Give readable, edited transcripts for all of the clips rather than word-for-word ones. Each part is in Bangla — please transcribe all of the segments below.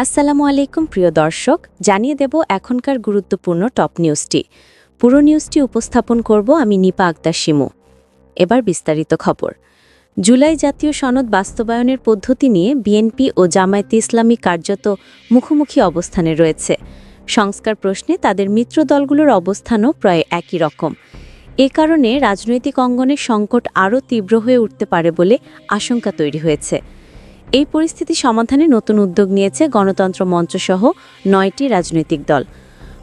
আসসালামু আলাইকুম প্রিয় দর্শক, জানিয়ে দেব এখনকার গুরুত্বপূর্ণ টপ নিউজটি। পুরো নিউজটি উপস্থাপন করব আমি নিপা আক্তার শিমু। এবার বিস্তারিত খবর। জুলাই জাতীয় সনদ বাস্তবায়নের পদ্ধতি নিয়ে বিএনপি ও জামায়াতে ইসলামী কার্যত মুখোমুখি অবস্থানে রয়েছে। সংস্কার প্রশ্নে তাদের মিত্র দলগুলোর অবস্থানও প্রায় একই রকম। এ কারণে রাজনৈতিক অঙ্গনের সংকট আরও তীব্র হয়ে উঠতে পারে বলে আশঙ্কা তৈরি হয়েছে। এই পরিস্থিতি সমাধানে নতুন উদ্যোগ নিয়েছে গণতন্ত্র মঞ্চসহ ৯টি রাজনৈতিক দল।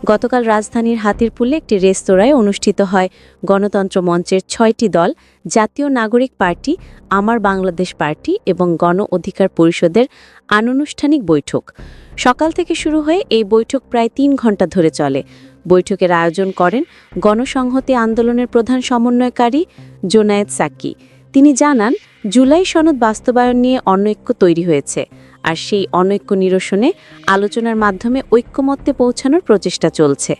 গতকাল রাজধানীর হাতিরপুলে একটি রেস্তোরাঁয় অনুষ্ঠিত হয় গণতন্ত্র মঞ্চের ৬টি দল, জাতীয় নাগরিক পার্টি, আমার বাংলাদেশ পার্টি এবং গণ অধিকার পরিষদের আনুষ্ঠানিক বৈঠক। সকাল থেকে শুরু হয়ে এই বৈঠক প্রায় ৩ ঘণ্টা ধরে চলে। বৈঠকের আয়োজন করেন গণসংহতি আন্দোলনের প্রধান সমন্বয়কারী জোনায়েদ সাকি। তিনি জানান, জুলাই সনদ বাস্তবায়ন নিয়ে অনৈক্য তৈরি হয়েছে, আর সেই অনৈক্য নিরসনে আলোচনার মাধ্যমে ঐক্যমত্যে পৌঁছানোর প্রচেষ্টা চলছে।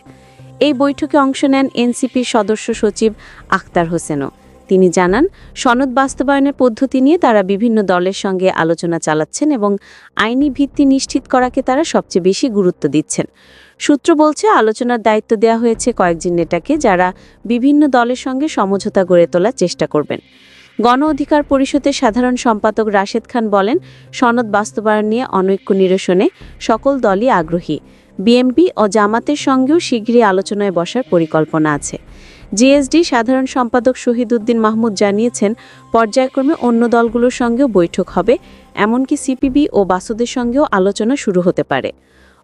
এই বৈঠকে অংশ নেন এনসিপির সদস্য সচিব আখতার হোসেনও। তিনি জানান, সনদ বাস্তবায়নের পদ্ধতি নিয়ে তারা বিভিন্ন দলের সঙ্গে আলোচনা চালাচ্ছেন এবং আইনি ভিত্তি নিশ্চিত করাকে তারা সবচেয়ে বেশি গুরুত্ব দিচ্ছেন। সূত্র বলছে, আলোচনার দায়িত্ব দেওয়া হয়েছে কয়েকজন নেতাকে, যারা বিভিন্ন দলের সঙ্গে সমঝোতা গড়ে তোলার চেষ্টা করবেন। গণ অধিকার পরিষদের সাধারণ সম্পাদক রাশেদ খান বলেন, সনদ বাস্তবায়ন নিয়ে অনৈক্য নিরসনে সকল দলই আগ্রহী। বিএনপি ও জামাতের সঙ্গেও শীঘ্রই আলোচনায় বসার পরিকল্পনা আছে। জিএসডি সাধারণ সম্পাদক শহীদ উদ্দিন মাহমুদ জানিয়েছেন, পর্যায়ক্রমে অন্য দলগুলোর সঙ্গেও বৈঠক হবে, এমনকি সিপিবি ও বাসদের সঙ্গেও আলোচনা শুরু হতে পারে।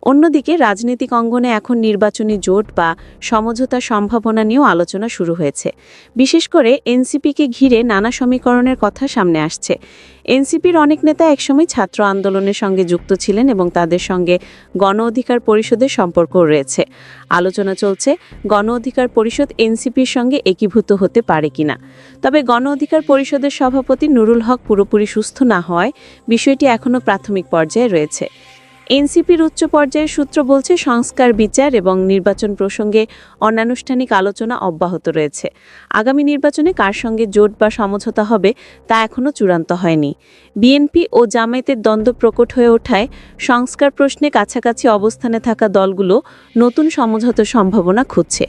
অন্যদিকে রাজনৈতিক অঙ্গনে এখন নির্বাচনী জোট বা সমঝোতার সম্ভাবনা নিয়েও আলোচনা শুরু হয়েছে। বিশেষ করে এনসিপিকে ঘিরে নানা সমীকরণের কথা সামনে আসছে। এনসিপির অনেক নেতা একসময় ছাত্র আন্দোলনের সঙ্গে যুক্ত ছিলেন এবং তাদের সঙ্গে গণ অধিকার পরিষদের সম্পর্কও রয়েছে। আলোচনা চলছে গণ অধিকার পরিষদ এনসিপির সঙ্গে একীভূত হতে পারে কিনা। তবে গণ অধিকার পরিষদের সভাপতি নুরুল হক পুরোপুরি সুস্থ না হওয়ায় বিষয়টি এখনও প্রাথমিক পর্যায়ে রয়েছে। এনসিপির উচ্চ পর্যায়ের সূত্র বলছে, সংস্কার, বিচার এবং নির্বাচন প্রসঙ্গে অনানুষ্ঠানিক আলোচনা অব্যাহত রয়েছে। আগামী নির্বাচনে কার সঙ্গে জোট বা সমঝোতা হবে তা এখনও চূড়ান্ত হয়নি। বিএনপি ও জামায়াতের দ্বন্দ্ব প্রকট হয়ে ওঠায় সংস্কার প্রশ্নে কাছাকাছি অবস্থানে থাকা দলগুলো নতুন সমঝোতার সম্ভাবনা খুঁজছে।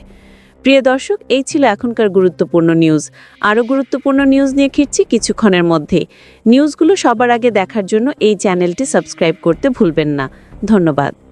প্রিয় দর্শক, এই ছিল এখনকার গুরুত্বপূর্ণ নিউজ। আরও গুরুত্বপূর্ণ নিউজ নিয়ে ফিরছি কিছুক্ষণের মধ্যে। নিউজগুলো সবার আগে দেখার জন্য এই চ্যানেলটি সাবস্ক্রাইব করতে ভুলবেন না। ধন্যবাদ।